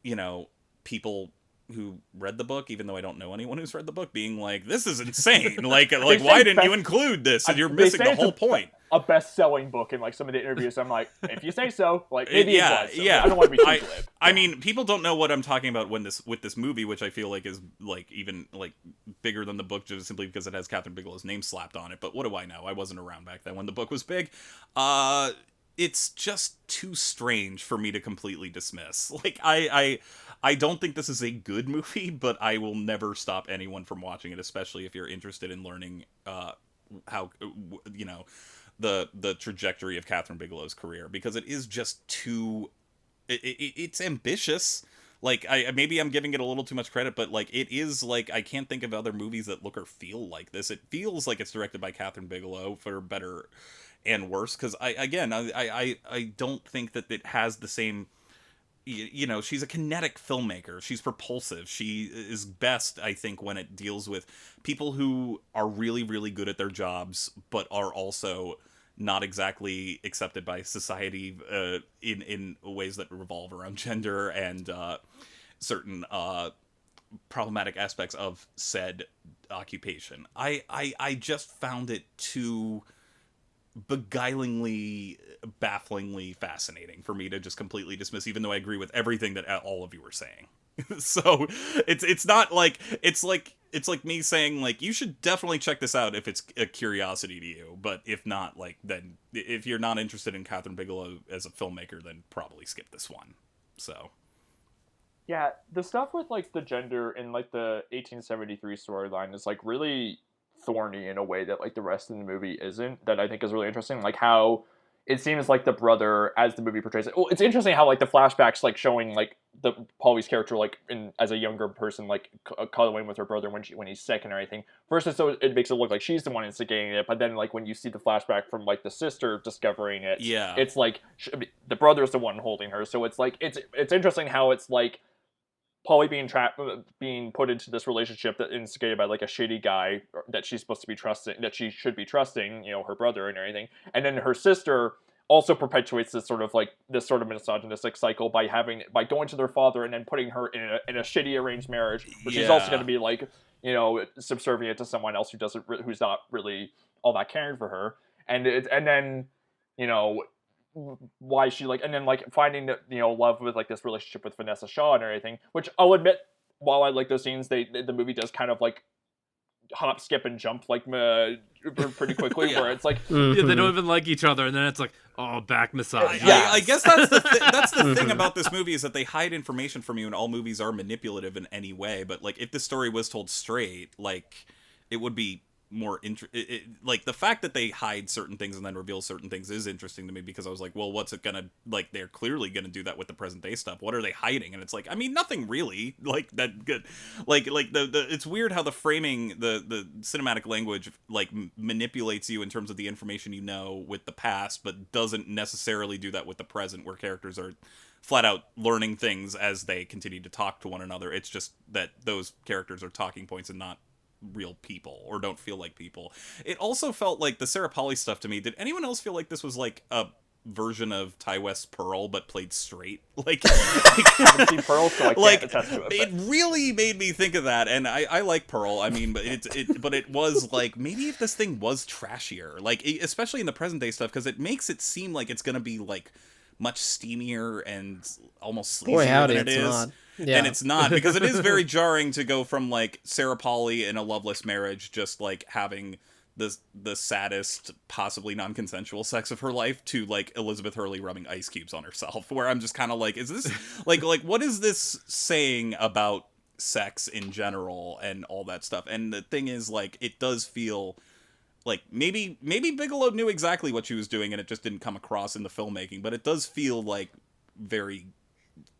you know, people who read the book, even though I don't know anyone who's read the book, being like, this is insane. like why didn't you include this? And you're missing the whole point. A best-selling book in like some of the interviews. I'm like, if you say so, like maybe yeah, it was. So yeah. I don't want to be too glib. I mean, people don't know what I'm talking about with this movie, which I feel like is like even like bigger than the book, just simply because it has Kathryn Bigelow's name slapped on it. But what do I know? I wasn't around back then when the book was big. It's just too strange for me to completely dismiss. Like, I don't think this is a good movie, but I will never stop anyone from watching it, especially if you're interested in learning how, you know, the trajectory of Kathryn Bigelow's career, because it is just too... It's ambitious. Like, maybe I'm giving it a little too much credit, but like, it is like, I can't think of other movies that look or feel like this. It feels like it's directed by Kathryn Bigelow, for better and worse, because I don't think that it has the same, you know, she's a kinetic filmmaker. She's propulsive. She is best, I think, when it deals with people who are really, really good at their jobs, but are also not exactly accepted by society in ways that revolve around gender and certain problematic aspects of said occupation. I just found it too beguilingly, bafflingly fascinating for me to just completely dismiss, even though I agree with everything that all of you were saying. So it's not like it's like me saying like you should definitely check this out if it's a curiosity to you, but if not, like, then if you're not interested in Kathryn Bigelow as a filmmaker, then probably skip this one. So yeah, the stuff with like the gender in like the 1873 storyline is like really thorny in a way that like the rest of the movie isn't, that I think is really interesting. Like how it seems like the brother, as the movie portrays it, well, it's interesting how like the flashbacks like showing like the Polly's character like in as a younger person like cuddling with her brother when he's sick and everything. First, it makes it look like she's the one instigating it, but then like when you see the flashback from like the sister discovering it, yeah, it's like the brother's the one holding her. So it's like it's interesting how it's like Polly being put into this relationship that instigated by like a shitty guy that she's supposed to be trusting, that she should be trusting, you know, her brother and everything. And then her sister also perpetuates this sort of misogynistic cycle by going to their father and then putting her in a shitty arranged marriage, but she's also going to be like, you know, subservient to someone else who's not really all that caring for her. And then, you know, why she like, and then like finding that, you know, love with like this relationship with Vanessa Shaw and everything, which I'll admit, while I like those scenes, the movie does kind of like hop, skip, and jump like pretty quickly. Yeah. Where it's like, yeah, they don't even like each other, and then it's like, oh, back massage. I guess that's the thing about this movie, is that they hide information from you, and all movies are manipulative in any way. But like, if the story was told straight, like, it would be more like the fact that they hide certain things and then reveal certain things is interesting to me, because I was like, well, what's it gonna, like, they're clearly gonna do that with the present day stuff. What are they hiding? And it's like, I mean, nothing really, like, that good. Like the it's weird how the framing, the cinematic language like manipulates you in terms of the information you know with the past, but doesn't necessarily do that with the present, where characters are flat out learning things as they continue to talk to one another. It's just that those characters are talking points and not real people, or don't feel like people. It also felt like the Sarah Polley stuff to me. Did anyone else feel like this was like a version of Ty West's Pearl but played straight? Like, I haven't seen Pearl, so I can't attest to it. It really made me think of that, and I like Pearl. I mean, but it was like, maybe if this thing was trashier, like, especially in the present day stuff, because it makes it seem like it's gonna be like much steamier and almost sleazier than it is. Not. Yeah. And it's not, because it is very jarring to go from like Sarah Polley in a loveless marriage just like having the saddest, possibly non-consensual sex of her life, to like Elizabeth Hurley rubbing ice cubes on herself, where I'm just kind of like, is this like what is this saying about sex in general and all that stuff? And the thing is, like, it does feel like maybe Bigelow knew exactly what she was doing and it just didn't come across in the filmmaking, but it does feel like very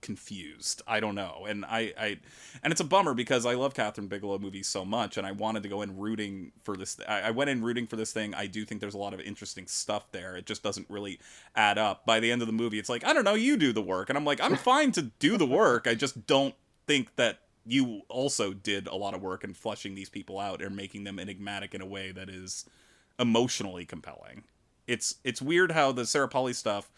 confused. I don't know. And I it's a bummer, because I love Kathryn Bigelow movies so much, and I wanted to go in rooting for this. I went in rooting for this thing. I do think there's a lot of interesting stuff there. It just doesn't really add up. By the end of the movie, it's like, I don't know, you do the work. And I'm like, I'm fine to do the work. I just don't think that you also did a lot of work in fleshing these people out and making them enigmatic in a way that is emotionally compelling. It's weird how the Sarah Polley stuff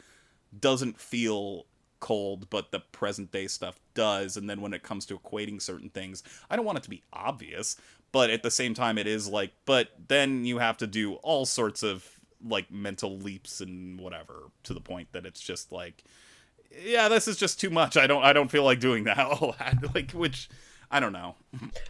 doesn't feel cold, but the present day stuff does. And then when it comes to equating certain things, I don't want it to be obvious, but at the same time it is like, but then you have to do all sorts of like mental leaps and whatever, to the point that it's just like, yeah, this is just too much. I don't feel like doing that. Like, which, I don't know.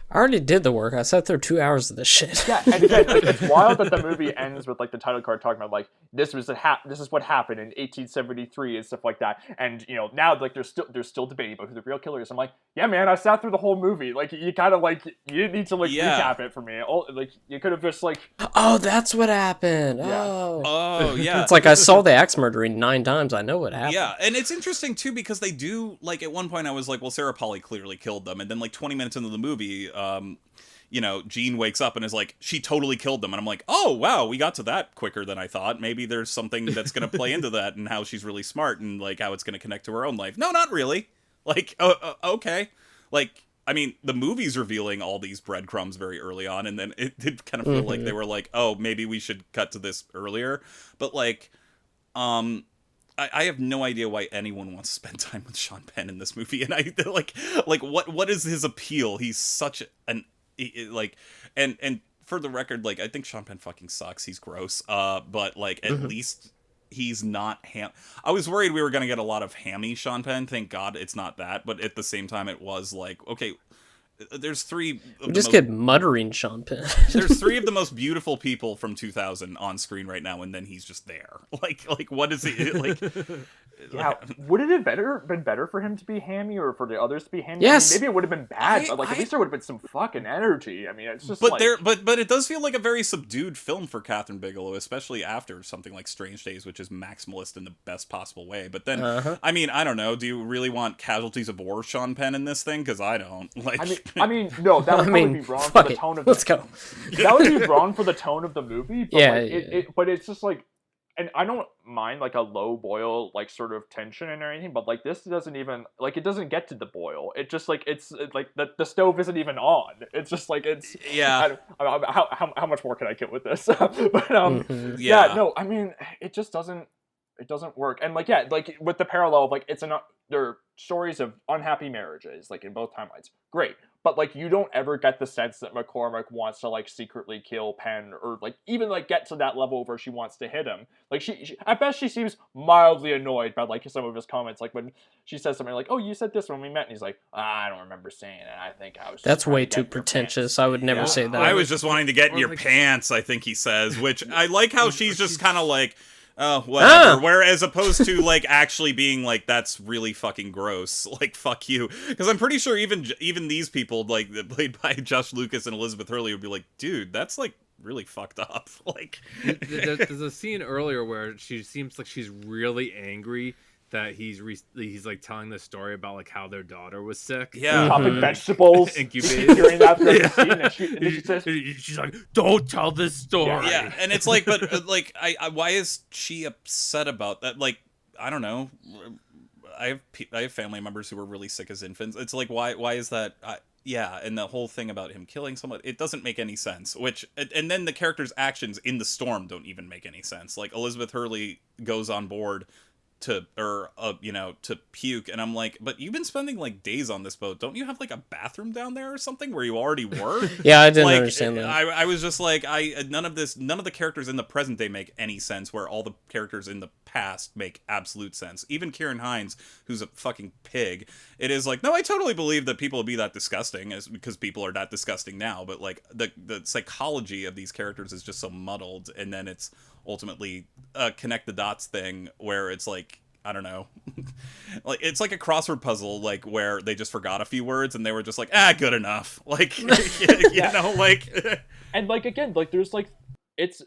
I already did the work. I sat through 2 hours of this shit. Yeah, and again, like, it's wild that the movie ends with like the title card talking about like this is what happened in 1873 and stuff like that. And you know, now like they're still debating about who the real killer is. I'm like, yeah, man, I sat through the whole movie. Like, you kind of like, you didn't need to like recap it for me. Like, you could have just like, oh, that's what happened. Yeah. Oh yeah. It's like I saw the axe murdering 9 times. I know what happened. Yeah, and it's interesting too, because they do, like, at one point I was like, well, Sarah Polley clearly killed them, and then like 20 minutes into the movie, Jean wakes up and is like, she totally killed them. And I'm like, oh, wow, we got to that quicker than I thought. Maybe there's something that's going to play into that and how she's really smart and, like, how it's going to connect to her own life. No, not really. Like, okay. Like, I mean, the movie's revealing all these breadcrumbs very early on, and then it did kind of feel like they were like, oh, maybe we should cut to this earlier. But, like, I have no idea why anyone wants to spend time with Sean Penn in this movie. And I, like, what is his appeal? He's such an... like, and for the record, like, I think Sean Penn fucking sucks. He's gross. But, like, at least he's not I was worried we were gonna get a lot of hammy Sean Penn. Thank God it's not that. But at the same time, it was like, okay, there's three. We just get muttering Sean Penn. There's three of the most beautiful people from 2000 on screen right now, and then he's just there. Like what is he like? Yeah, would it have been better for him to be hammy or for the others to be hammy? Yes. I mean, maybe it would have been bad, but like at least there would have been some fucking energy. I mean, it's just but it does feel like a very subdued film for Kathryn Bigelow, especially after something like Strange Days, which is maximalist in the best possible way. But then, I mean, I don't know. Do you really want Casualties of War Sean Penn in this thing? Because I don't. Like, I mean, no, that would probably be wrong for the tone of. Let's go. That would be wrong for the tone of the movie. But Yeah, but it's just like. And I don't mind like a low boil like sort of tension and everything, but like this doesn't even like it doesn't get to the boil. It just like it's like the stove isn't even on. It's just like it's how much more can I get with this? But yeah, no, I mean it just doesn't work. And like like with the parallel of like there are stories of unhappy marriages like in both timelines. Great. But, like, you don't ever get the sense that McCormick wants to, like, secretly kill Penn or, like, even, like, get to that level where she wants to hit him. Like, she at best, she seems mildly annoyed by, like, some of his comments. Like, when she says something like, oh, you said this when we met. And he's like, I don't remember saying it. I think I was just That's way too pretentious. I would never say that. I was just wanting to get in your pants, I think he says. Which, I like how she's just kind of like... Oh, whatever. Whereas opposed to, like, actually being like, that's really fucking gross. Like, fuck you. Because I'm pretty sure even these people, like, played by Josh Lucas and Elizabeth Hurley would be like, dude, that's, like, really fucked up. Like, there's a scene earlier where she seems like she's really angry that he's like telling this story about like how their daughter was sick. Yeah, chopping vegetables, incubated. Hearing that through the scene, and she says, she's like, "Don't tell this story." Yeah, and it's like, but like, why is she upset about that? Like, I don't know. I have family members who were really sick as infants. It's like, why is that? Yeah, and the whole thing about him killing someone, it doesn't make any sense. And then the character's actions in the storm don't even make any sense. Like, Elizabeth Hurley goes on board to puke, and I'm like, but you've been spending like days on this boat. Don't you have like a bathroom down there or something where you already were? Yeah, I didn't understand that. I was just like, none of the characters in the present day make any sense, where all the characters in the past make absolute sense. Even Kieran Hines, who's a fucking pig, it is like, no, I totally believe that people will be that disgusting, because people are that disgusting now, but like the psychology of these characters is just so muddled, and then it's ultimately a connect the dots thing where it's like, I don't know, like it's like a crossword puzzle, like where they just forgot a few words and they were just like, good enough, like you know, like and like again, like there's like it's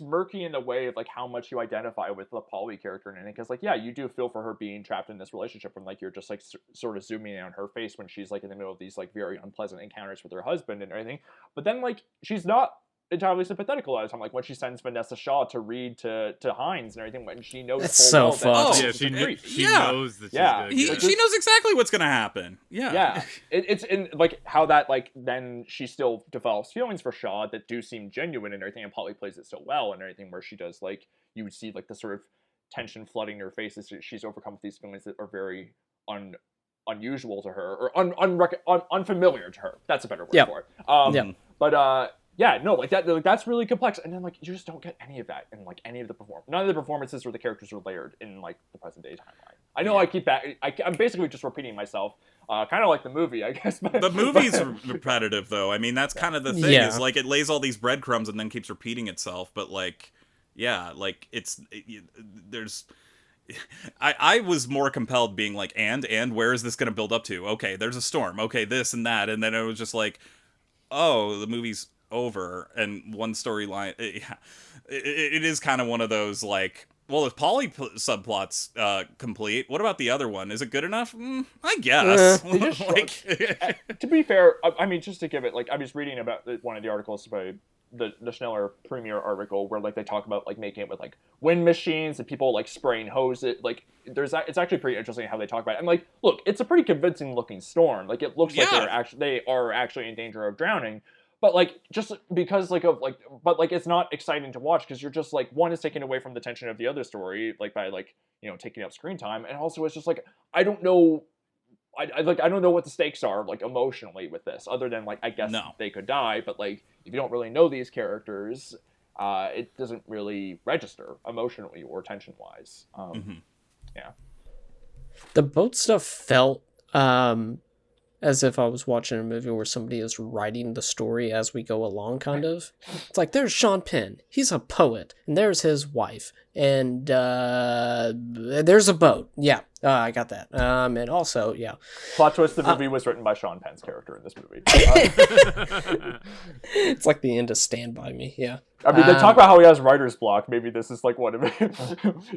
murky in the way of like how much you identify with the Polly character in it, because like you do feel for her being trapped in this relationship when like you're just like sort of zooming in on her face when she's like in the middle of these like very unpleasant encounters with her husband and everything, but then like she's not entirely sympathetic a lot of the time, like when she sends Vanessa Shaw to read to Hines and everything, when she knows that's so well fun. She knows that she knows exactly what's gonna happen. It's in like how that like then she still develops feelings for Shaw that do seem genuine and everything, and Polly plays it so well and everything, where she does like, you would see like the sort of tension flooding her face as she's overcome with these feelings that are very unusual to her, or unfamiliar to her. That's a better word for it. But no, like that. Like, that's really complex, and then like you just don't get any of that in like any of the performance. None of the performances or the characters are layered in like the present day timeline. I know I keep that. I'm basically just repeating myself, kind of like the movie, I guess. The movie's repetitive, though. I mean, that's kind of the thing. Is like it lays all these breadcrumbs and then keeps repeating itself. But like, like there's. I was more compelled being like, and where is this going to build up to? Okay, there's a storm. Okay, this and that, and then it was just like, oh, the movie's over, and one storyline, it is kind of one of those like, well, if subplots complete, what about the other one? Is it good enough? I guess. Like, to be fair, I mean, just to give it, like, I was reading about one of the articles by the Schneller premiere article where like they talk about like making it with like wind machines and people like spraying hoses. Like it's actually pretty interesting how they talk about it. And like, look, it's a pretty convincing looking storm. Like it looks like they are actually in danger of drowning. But like just because like of like, but like it's not exciting to watch because you're just like, one is taken away from the tension of the other story, like by like, you know, taking up screen time, and also it's just like I don't know. I don't know what the stakes are like emotionally with this, other than like I guess they could die, but like if you don't really know these characters, it doesn't really register emotionally or tension wise. Yeah, the boat stuff felt as if I was watching a movie where somebody is writing the story as we go along, kind of. It's like, there's Sean Penn. He's a poet. And there's his wife. And there's a boat. Yeah, I got that. And also, yeah. Plot twist, the movie was written by Sean Penn's character in this movie. It's like the end of Stand By Me, yeah. I mean, they talk about how he has writer's block. Maybe this is like one of it.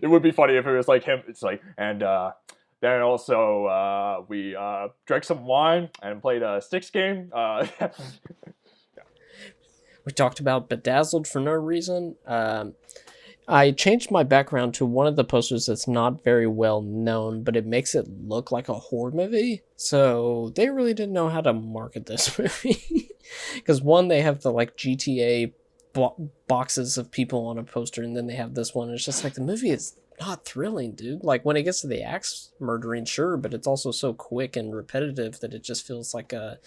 It would be funny if it was like him. It's like, and... then also we drank some wine and played a sticks game. Yeah. We talked about Bedazzled for no reason. I changed my background to one of the posters that's not very well known, but it makes it look like a horror movie. So they really didn't know how to market this movie. Because one, they have the like GTA boxes of people on a poster, and then they have this one. It's just like the movie is not thrilling, dude. Like when it gets to the axe murdering, sure, but it's also so quick and repetitive that it just feels like a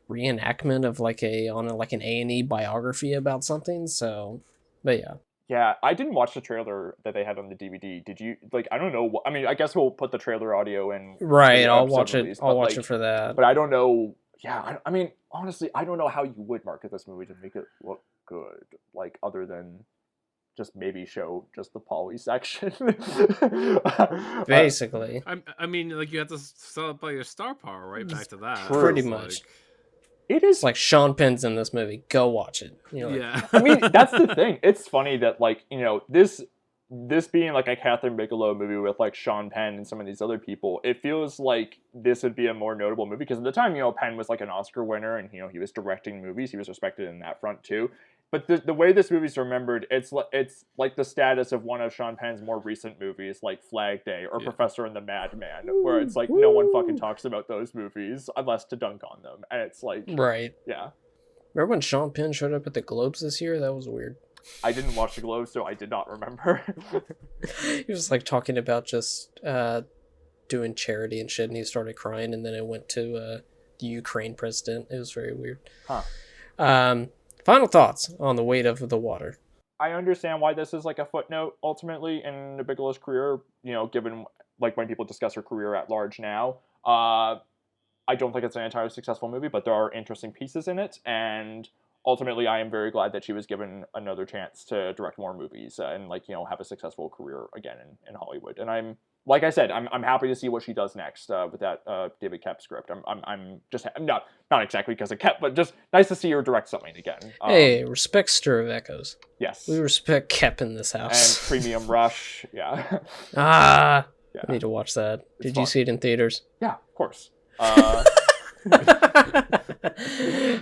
reenactment of like an A&E biography about something. So, but yeah, I didn't watch the trailer that they had on the DVD. Did you? Like, I don't know. I mean, I guess we'll put the trailer audio in. Right, I'll watch it. I'll watch it for that. But I don't know. Yeah, I mean, honestly, I don't know how you would market this movie to make it look good. Like, other than just maybe show just the poly section. Basically. I mean, like, you have to sell it by your star power, right? Back to that. Pretty much. Like... It is like Sean Penn's in this movie. Go watch it. You know, yeah. I mean, that's the thing. It's funny that, like, you know, this being like a Kathryn Bigelow movie with like Sean Penn and some of these other people, it feels like this would be a more notable movie because at the time, you know, Penn was like an Oscar winner and, you know, he was directing movies. He was respected in that front too. But the way this movie's remembered, it's like the status of one of Sean Penn's more recent movies, like Flag Day or Professor and the Madman, where it's like no one fucking talks about those movies unless to dunk on them. And it's like... Right. Yeah. Remember when Sean Penn showed up at the Globes this year? That was weird. I didn't watch the Globes, so I did not remember. He was like talking about just doing charity and shit, and he started crying, and then it went to the Ukraine president. It was very weird. Huh. Final thoughts on The Weight of the Water. I understand why this is like a footnote ultimately in Bigelow's career, you know, given like when people discuss her career at large now. I don't think it's an entirely successful movie, but there are interesting pieces in it, and ultimately I am very glad that she was given another chance to direct more movies and like, you know, have a successful career again in Hollywood. And I'm, like I said, I'm happy to see what she does next with that David Koepp script. I'm just not exactly because of Koepp, but just nice to see her direct something again. Hey, respect Stir of Echoes. Yes, we respect Koepp in this house. And Premium Rush, yeah. I need to watch that. Did you see it in theaters? Yeah, of course.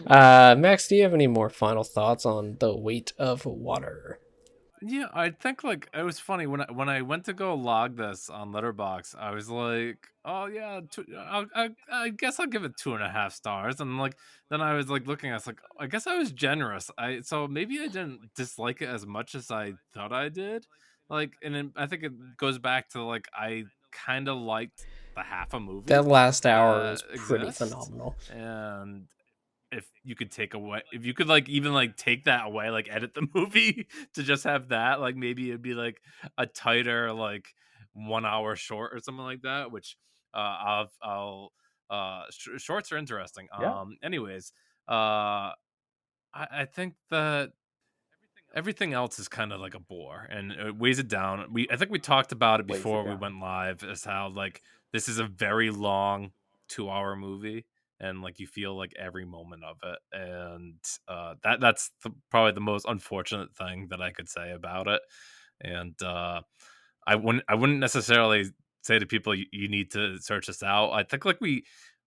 Max, do you have any more final thoughts on The Weight of Water? Yeah, I think like it was funny when I went to go log this on Letterboxd. I was like, oh yeah, I guess I'll give it 2.5 stars. And like then I was like looking, I was like, I guess I was generous. So maybe I didn't dislike it as much as I thought I did. Like, and then I think it goes back to like I kind of liked the half a movie. That last hour was pretty phenomenal. And if you could like even like take that away, like edit the movie to just have that, like maybe it'd be like a tighter like 1 hour short or something like that, which shorts are interesting. Yeah. Anyways, I think that everything else is kind of like a bore and it weighs it down. I think we talked about it before we went live, as how like this is a very long 2-hour movie. and like you feel like every moment of it, and that's probably the most unfortunate thing that I could say about it. And I wouldn't necessarily say to people you need to search this out. I think like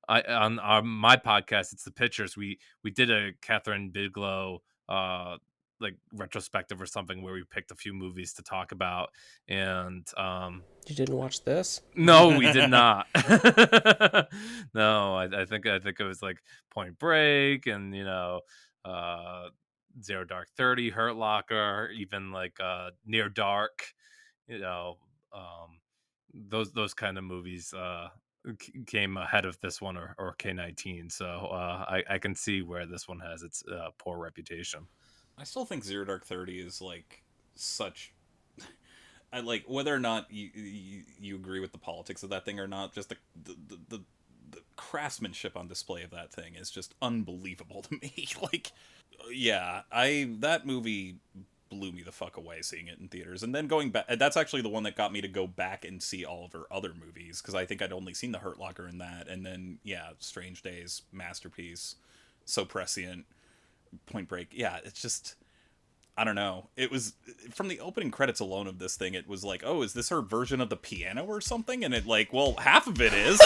on my podcast, it's The Pictures, we did a Kathryn Bigelow like retrospective or something where we picked a few movies to talk about, and you didn't watch this? No, we did not. No, I think it was like Point Break, and Zero Dark 30, Hurt Locker, even like Near Dark, those kind of movies came ahead of this one, or K-19. So I can see where this one has its poor reputation. I still think Zero Dark 30 is like such. I like whether or not you agree with the politics of that thing or not. Just the craftsmanship on display of that thing is just unbelievable to me. Like, yeah, that movie blew me the fuck away seeing it in theaters, and then going back. That's actually the one that got me to go back and see all of her other movies, because I think I'd only seen The Hurt Locker in that, and then Strange Days, masterpiece, so prescient. Point Break, it's just, I don't know. It was from the opening credits alone of this thing. It was like, oh, is this her version of the piano or something? And it like, well, half of it is.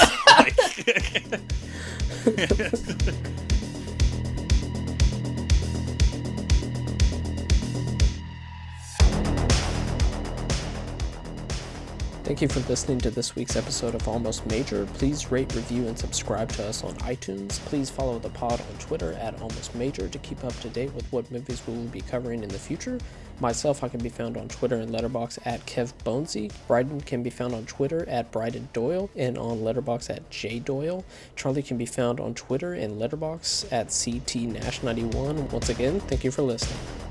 Thank you for listening to this week's episode of Almost Major. Please rate, review, and subscribe to us on iTunes. Please follow the pod on Twitter at Almost Major to keep up to date with what movies we will be covering in the future. Myself, I can be found on Twitter and Letterboxd at KevBonesy. Bryden can be found on Twitter at Bryden Doyle and on Letterboxd at JDoyle. Charlie can be found on Twitter and Letterboxd at CTNash91. Once again, thank you for listening.